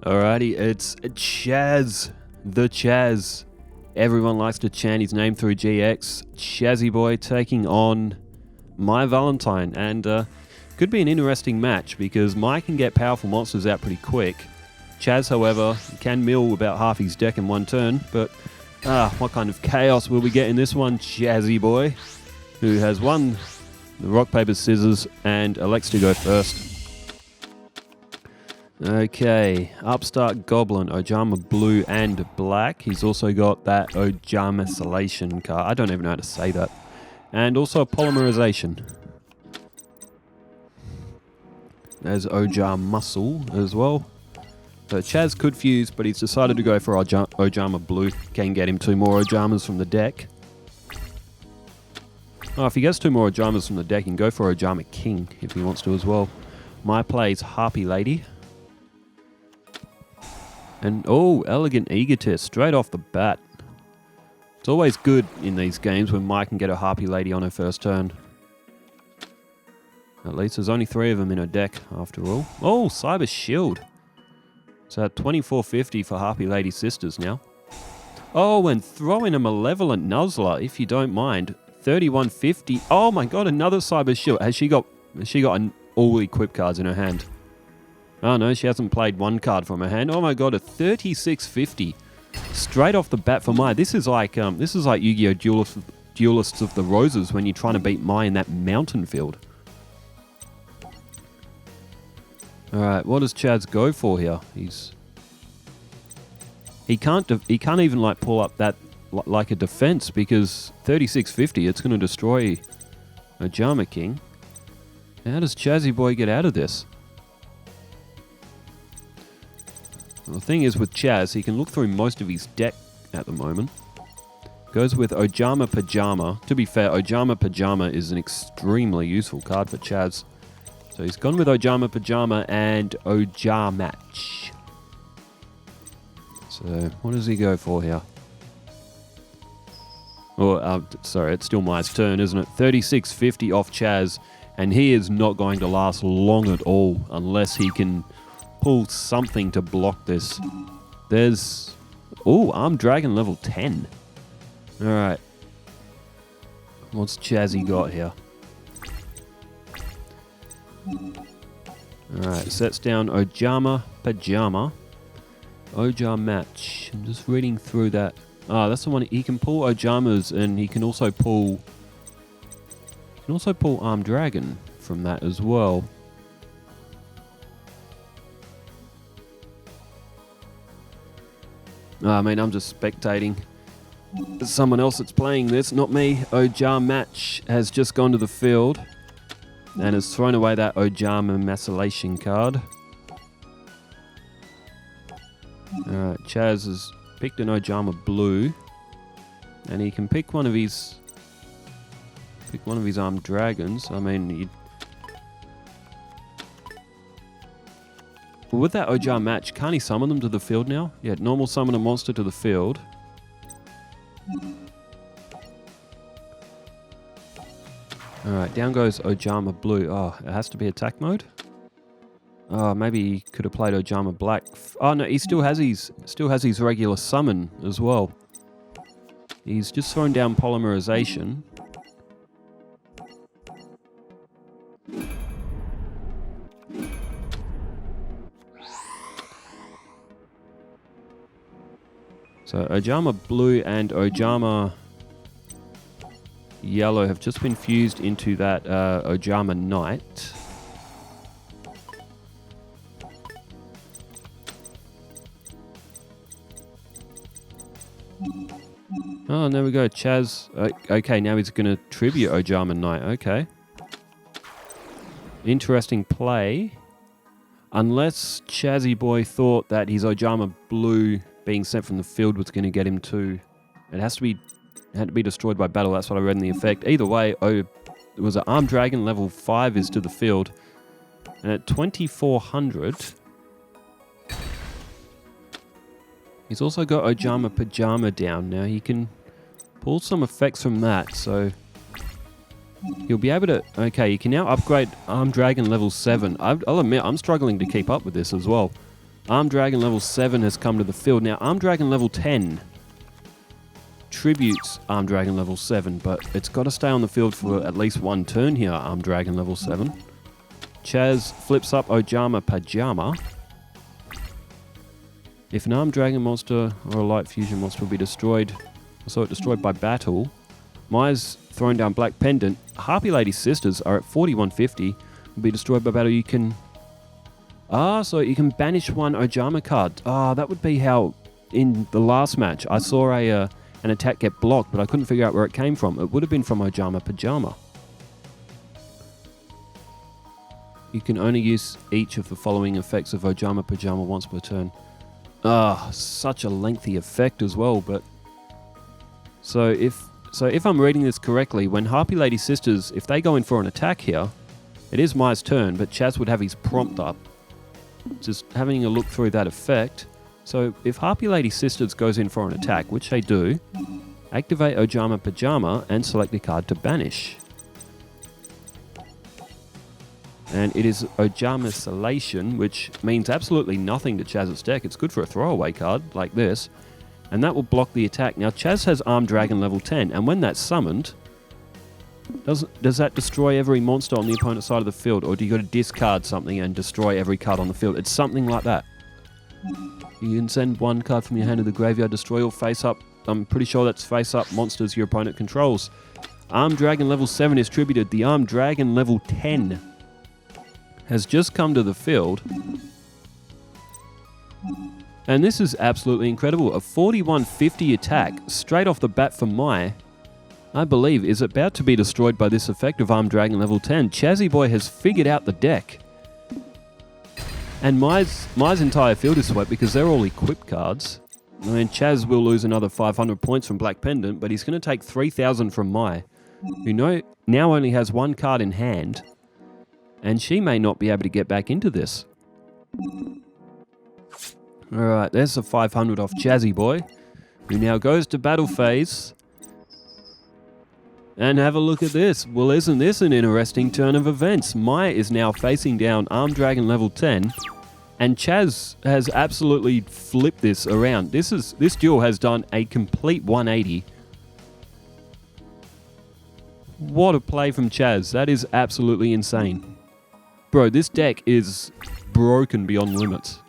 Alrighty, it's Chaz, the Chaz. Everyone likes to chant his name through GX. Chazzy Boy taking on my Valentine, and could be an interesting match because Mike can get powerful monsters out pretty quick. Chaz, however, can mill about half his deck in one turn, but what kind of chaos will we get in this one? Chazzy Boy, who has won the rock, paper, scissors, and elects to go first. Okay, Upstart Goblin, Ojama blue and black. He's also got that Ojama Salation card. I don't even know how to say that. And also a Polymerization. There's Ojama Muscle as well. So Chaz could fuse, but he's decided to go for Ojama blue. Can get him 2 more Ojamas from the deck. Oh, if he gets 2 more Ojamas from the deck, he can go for Ojama King if he wants to as well. My play's Harpy Lady. And, Elegant Egotist, straight off the bat. It's always good in these games when Mike can get a Harpy Lady on her first turn. At least there's only 3 of them in her deck, after all. Oh, Cyber Shield. So 2450 for Harpy Lady Sisters now. Oh, and throw in a Malevolent Nuzzler, if you don't mind. 3150. Oh my god, another Cyber Shield. Has she got all equip cards in her hand? Oh no, she hasn't played 1 card from her hand. Oh my god, a 3650 straight off the bat for Mai. This is like Yu-Gi-Oh! Duelists of the Roses when you're trying to beat Mai in that mountain field. All right, what does Chaz go for here? He can't even like pull up that like a defense because 3650 it's going to destroy Ojama King. How does Chazzy Boy get out of this? Well, the thing is with Chaz, he can look through most of his deck at the moment. Goes with Ojama Pajama. To be fair, Ojama Pajama is an extremely useful card for Chaz. So he's gone with Ojama Pajama and Ojamatch. So what does he go for here? Oh, sorry, it's still my turn, isn't it? 3650 off Chaz, and he is not going to last long at all unless he can pull something to block this. There's... Armed Dragon level 10. Alright. What's Chazzy got here? Alright, sets down Ojama Pajama. Ojamatch. I'm just reading through that. That's the one. He can pull Ojamas and he can also pull... Armed Dragon from that as well. I mean, I'm just spectating. There's someone else that's playing this, not me. Ojamatch has just gone to the field and has thrown away that Ojama Macellation card. Alright, Chaz has picked an Ojama blue. And he can pick one of his Armed Dragons. I mean, with that Ojamatch, can't he summon them to the field now? Yeah, normal summon a monster to the field. Alright, down goes Ojama blue. Oh, it has to be attack mode? Oh, maybe he could have played Ojama black. Oh no, he still has his regular summon as well. He's just thrown down Polymerization. So Ojama blue and Ojama yellow have just been fused into that Ojama knight. Oh, and there we go. Chaz. Okay, now he's going to tribute Ojama Knight. Okay. Interesting play. Unless Chazzy Boy thought that his Ojama blue being sent from the field was going to get him to... It had to be destroyed by battle. That's what I read in the effect. Either way, it was an Armed Dragon level 5 is to the field. And at 2400... He's also got Ojama Pajama down now. He can pull some effects from that, so he'll be able to... Okay, he can now upgrade Armed Dragon level 7. I'll admit, I'm struggling to keep up with this as well. Armed Dragon level 7 has come to the field. Now, Armed Dragon level 10 tributes Armed Dragon level 7, but it's got to stay on the field for at least one turn here, Armed Dragon level 7. Chaz flips up Ojama Pajama. If an Armed Dragon monster or a Light Fusion monster will be destroyed, destroyed by battle, Maya's thrown down Black Pendant. Harpy Lady Sisters are at 4150. Will be destroyed by battle. You can... so you can banish one Ojama card. That would be how in the last match I saw an attack get blocked, but I couldn't figure out where it came from. It would have been from Ojama Pajama. You can only use each of the following effects of Ojama Pajama once per turn. Such a lengthy effect as well, but... So if I'm reading this correctly, when Harpy Lady Sisters, if they go in for an attack here, it is Maya's turn, but Chaz would have his prompt up. Just having a look through that effect. So if Harpy Lady Sisters goes in for an attack, which they do, activate Ojama Pajama and select a card to banish. And it is Ojama Salation, which means absolutely nothing to Chaz's deck. It's good for a throwaway card, like this. And that will block the attack. Now, Chaz has Armed Dragon level 10, and when that's summoned, does that destroy every monster on the opponent's side of the field, or do you got to discard something and destroy every card on the field? It's something like that. You can send one card from your hand to the graveyard, destroy all face-up. I'm pretty sure that's face-up monsters your opponent controls. Armed Dragon level 7 is tributed. The Armed Dragon level 10 has just come to the field. And this is absolutely incredible. A 4150 attack straight off the bat for Mai, I believe, is about to be destroyed by this effect of Armed Dragon level 10. Chazzy Boy has figured out the deck. And Mai's entire field is swept because they're all equipped cards. I mean, Chaz will lose another 500 points from Black Pendant, but he's going to take 3,000 from Mai, who now only has one card in hand, and she may not be able to get back into this. Alright, there's a 500 off Chazzy Boy, who now goes to battle phase. And have a look at this. Well, isn't this an interesting turn of events? Mai is now facing down Armed Dragon level 10, and Chaz has absolutely flipped this around. This duel has done a complete 180. What a play from Chaz. That is absolutely insane. Bro, this deck is broken beyond limits.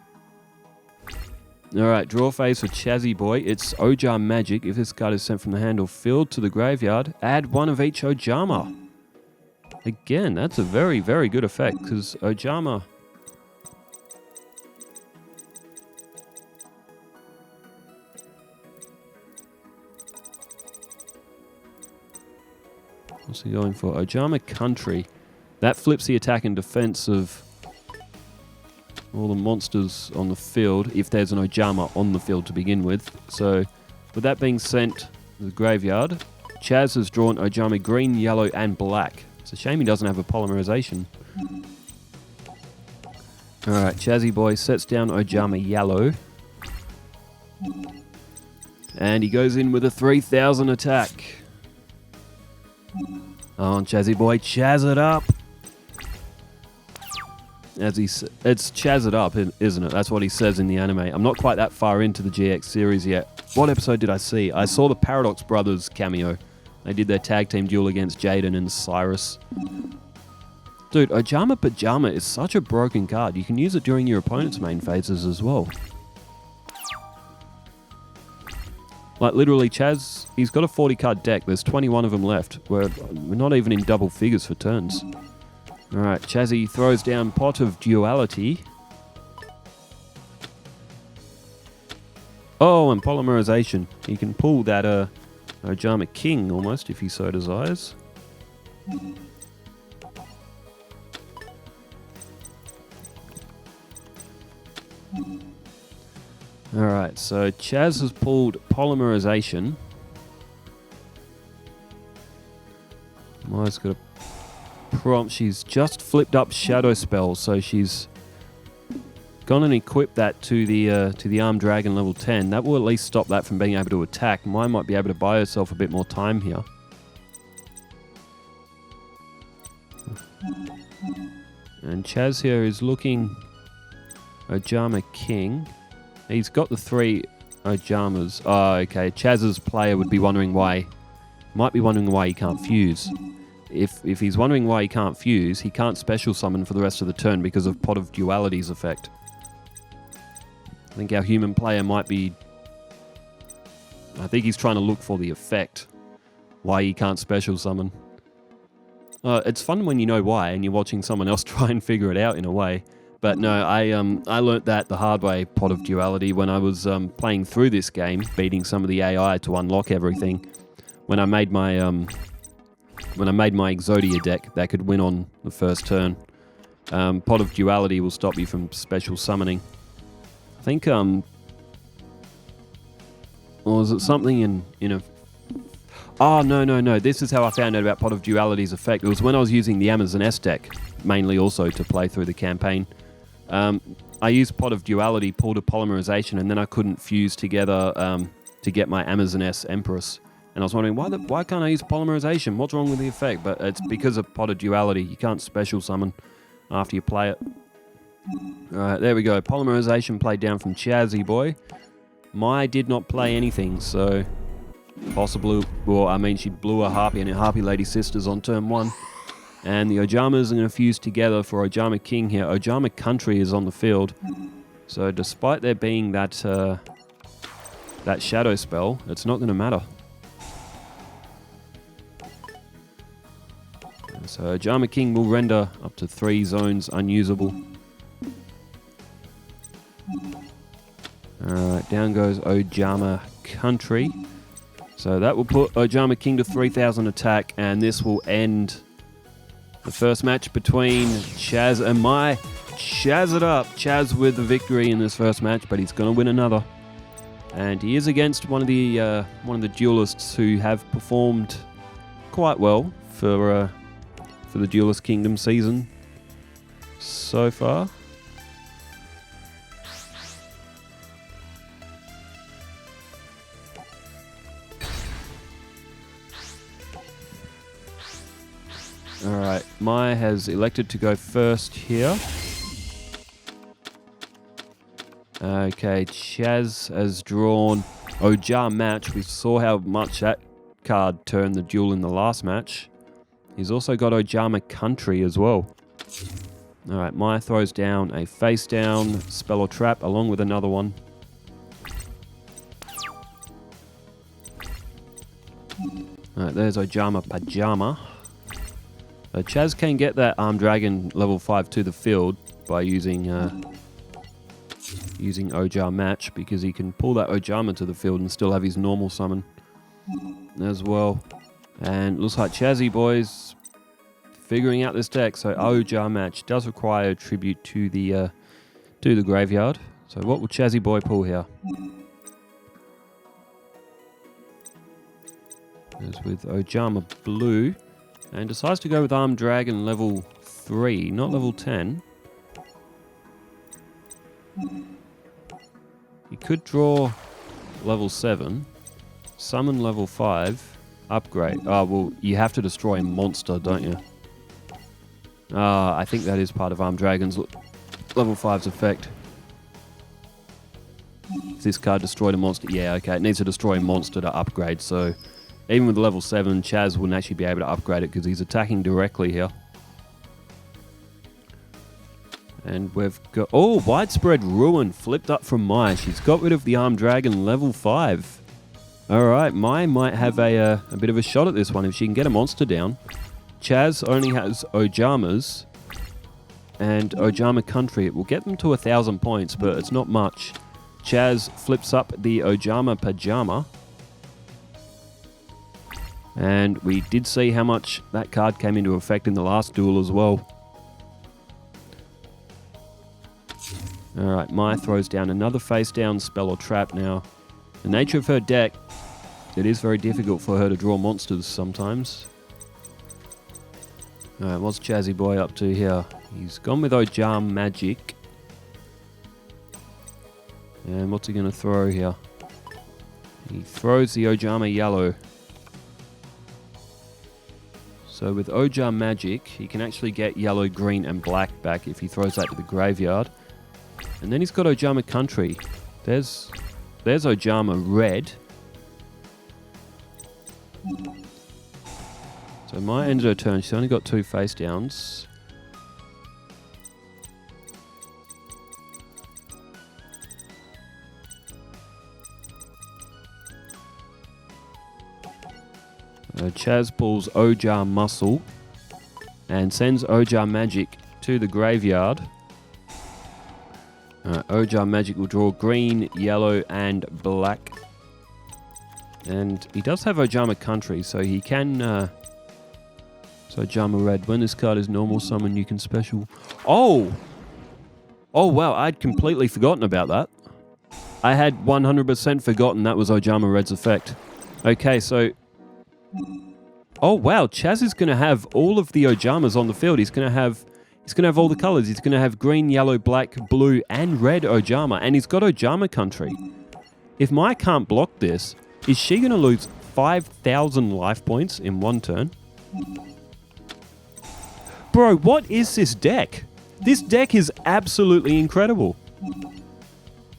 Alright, draw phase for Chazzy Boy. It's Ojama Magic. If this card is sent from the hand or field to the graveyard, add one of each Ojama. Again, that's a very, very good effect, because Ojama... What's he going for? Ojama Country. That flips the attack and defense of all the monsters on the field, if there's an Ojama on the field to begin with. So, with that being sent to the graveyard, Chaz has drawn Ojama green, yellow, and black. It's a shame he doesn't have a polymerization. Alright, Chazzy Boy sets down Ojama yellow. And he goes in with a 3,000 attack. Oh, Chazzy Boy, Chaz it up! It's Chaz it up, isn't it? That's what he says in the anime. I'm not quite that far into the GX series yet. What episode did I see? I saw the Paradox Brothers cameo. They did their tag team duel against Jaden and Cyrus. Dude, Ojama Pajama is such a broken card. You can use it during your opponent's main phases as well. Like, literally, Chaz, he's got a 40-card deck. There's 21 of them left. We're not even in double figures for turns. Alright, Chazzy throws down Pot of Duality. Oh, and Polymerization. He can pull that Ojama King, almost, if he so desires. Alright, so Chaz has pulled Polymerization. Maya's got a prompt. She's just flipped up Shadow Spell, so she's gone and equipped that to the Armed Dragon level 10. That will at least stop that from being able to attack. Maya might be able to buy herself a bit more time here. And Chaz here is looking Ojama King. He's got the 3 Ojamas. Oh, okay. Chazz's player would be wondering why. Might be wondering why he can't fuse. If he's wondering why he can't fuse, he can't special summon for the rest of the turn because of Pot of Duality's effect. I think our human player might be... I think he's trying to look for the effect. Why he can't special summon. It's fun when you know why and you're watching someone else try and figure it out in a way. But no, I learnt that the hard way, Pot of Duality, when I was playing through this game, beating some of the AI to unlock everything. When I made my Exodia deck that could win on the first turn, Pot of Duality will stop you from special summoning. I think or was it something in a... Oh, no. This is how I found out about Pot of Duality's effect. It was when I was using the Amazon S deck, mainly also to play through the campaign. I used Pot of Duality, pulled a polymerization, and then I couldn't fuse together to get my Amazon S Empress. And I was wondering, why can't I use polymerization? What's wrong with the effect? But it's because of Pot of Duality. You can't special summon after you play it. Alright, there we go. Polymerization played down from Chazzy boy. Mai did not play anything, so... Possibly... Well, I mean, she blew a Harpy and her Harpy Lady Sisters on turn 1. And the Ojamas are going to fuse together for Ojama King here. Ojama Country is on the field. So despite there being that shadow spell, it's not going to matter. So Ojama King will render up to 3 zones unusable. Alright, down goes Ojama Country. So that will put Ojama King to 3,000 attack, and this will end the first match between Chaz and Mai. Chaz it up. Chaz with the victory in this first match, but he's going to win another. And he is against one of the duelists who have performed quite well for the Duelist Kingdom season so far. Alright, Mai has elected to go first here. Okay, Chaz has drawn Ojama Match. We saw how much that card turned the duel in the last match. He's also got Ojama Country as well. Alright, Mai throws down a face down spell or trap along with another one. Alright, there's Ojama Pajama. Chaz can get that Armed Dragon level 5 to the field by using Ojama Match, because he can pull that Ojama to the field and still have his normal summon as well. And looks like Chazzy boys figuring out this deck. So Ojama Match does require a tribute to the graveyard. So what will Chazzy boy pull here? As with Ojama Blue. And decides to go with Armed Dragon level 3, not level 10. He could draw level 7, summon level 5, upgrade. Oh, well, you have to destroy a monster, don't you? I think that is part of Armed Dragon's level 5's effect. If this card destroyed a monster, yeah, okay, it needs to destroy a monster to upgrade, so... Even with the level 7, Chaz wouldn't actually be able to upgrade it because he's attacking directly here. And we've got... Oh, Widespread Ruin flipped up from Mai. She's got rid of the Armed Dragon level 5. Alright, Mai might have a bit of a shot at this one if she can get a monster down. Chaz only has Ojamas and Ojama Country. It will get them to 1,000 points, but it's not much. Chaz flips up the Ojama Pajama. And we did see how much that card came into effect in the last duel as well. Alright, Mai throws down another face down spell or trap now. The nature of her deck, it is very difficult for her to draw monsters sometimes. Alright, what's Chazzy boy up to here? He's gone with Ojama Magic. And what's he going to throw here? He throws the Ojama Yellow. So with Ojama Magic, he can actually get yellow, green, and black back if he throws that to the graveyard. And then he's got Ojama Country. There's Ojama Red. So my end of her turn, she's only got 2 face downs. Chaz pulls Ojama Muscle and sends Ojama Magic to the graveyard. Ojama Magic will draw green, yellow, and black. And he does have Ojama Country, so he can... so Ojama Red. When this card is normal summon, you can special... Oh! Oh, wow, I'd completely forgotten about that. I had 100% forgotten that was Ojama Red's effect. Okay, so... Oh, wow, Chaz is going to have all of the Ojamas on the field. He's going to have all the colors. He's going to have green, yellow, black, blue, and red Ojama. And he's got Ojama Country. If Mai can't block this, is she going to lose 5,000 life points in one turn? Bro, what is this deck? This deck is absolutely incredible.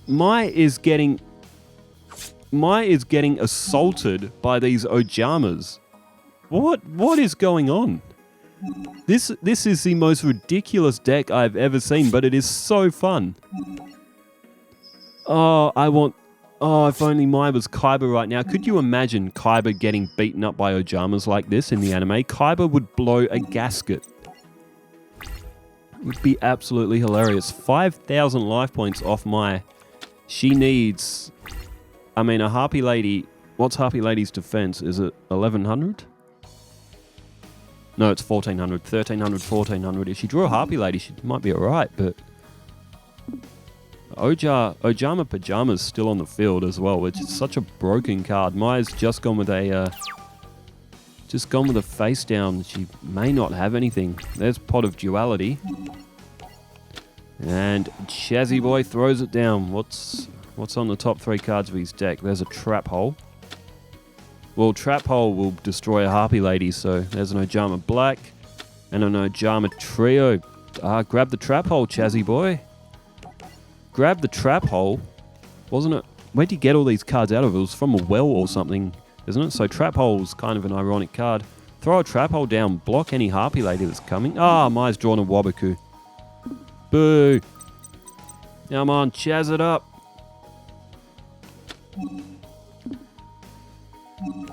Mai is getting assaulted by these Ojamas. What is going on? This is the most ridiculous deck I've ever seen, but it is so fun. Oh, if only Mai was Kaiba right now. Could you imagine Kaiba getting beaten up by Ojamas like this in the anime? Kaiba would blow a gasket. It would be absolutely hilarious. 5,000 life points off Mai. She needs... I mean, a Harpy Lady... What's Harpy Lady's defense? Is it 1,100? No, it's 1,400. 1,300, 1,400. If she drew a Harpy Lady, she might be alright, but... Ojama Pajama's still on the field as well, which is such a broken card. Mai's just gone with a... face down. She may not have anything. There's Pot of Duality. And Chazzy Boy throws it down. What's on the top 3 cards of his deck? There's a Trap Hole. Well, Trap Hole will destroy a Harpy Lady, so there's an Ojama Black and an Ojama Trio. Grab the Trap Hole, Chazzy Boy. Grab the Trap Hole. Wasn't it? Where'd you get all these cards out of? It was from a well or something, isn't it? So Trap Hole's kind of an ironic card. Throw a Trap Hole down, block any Harpy Lady that's coming. Mai's drawn a Wabaku. Boo! Come on, Chaz it up.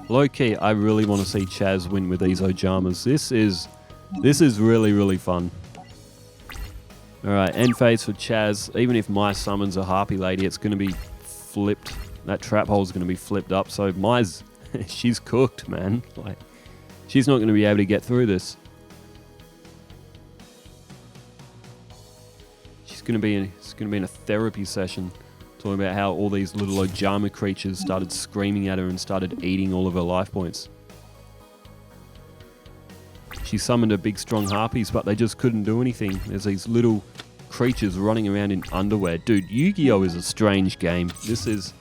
Low-key, I really want to see Chaz win with these Ojamas. This is really, really fun. Alright, end phase for Chaz. Even if Mai summons a Harpy Lady, it's going to be flipped. That Trap Hole is going to be flipped up. So Mai's... she's cooked, man. Like, she's not going to be able to get through this. It's going to be in a therapy session. Talking about how all these little Ojama creatures started screaming at her and started eating all of her life points. She summoned her big strong Harpies, but they just couldn't do anything. There's these little creatures running around in underwear. Dude, Yu-Gi-Oh! Is a strange game. This is...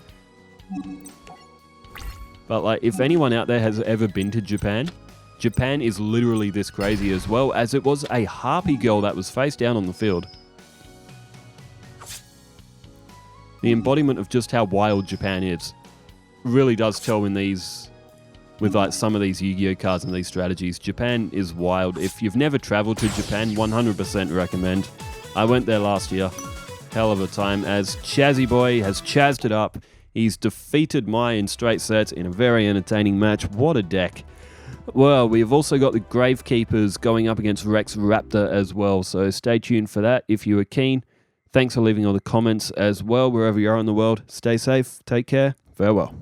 But like, if anyone out there has ever been to Japan, Japan is literally this crazy, as well as it was a Harpy girl that was face down on the field. The embodiment of just how wild Japan is really does tell in these, with like some of these Yu-Gi-Oh cards and these strategies. Japan is wild. If you've never traveled to Japan, 100% recommend. I went there last year. Hell of a time, as Chazzy Boy has chazzed it up. He's defeated Mai in straight sets in a very entertaining match. What a deck. Well, we've also got the Gravekeepers going up against Rex Raptor as well, so stay tuned for that if you are keen. Thanks for leaving all the comments as well, wherever you are in the world. Stay safe, take care, farewell.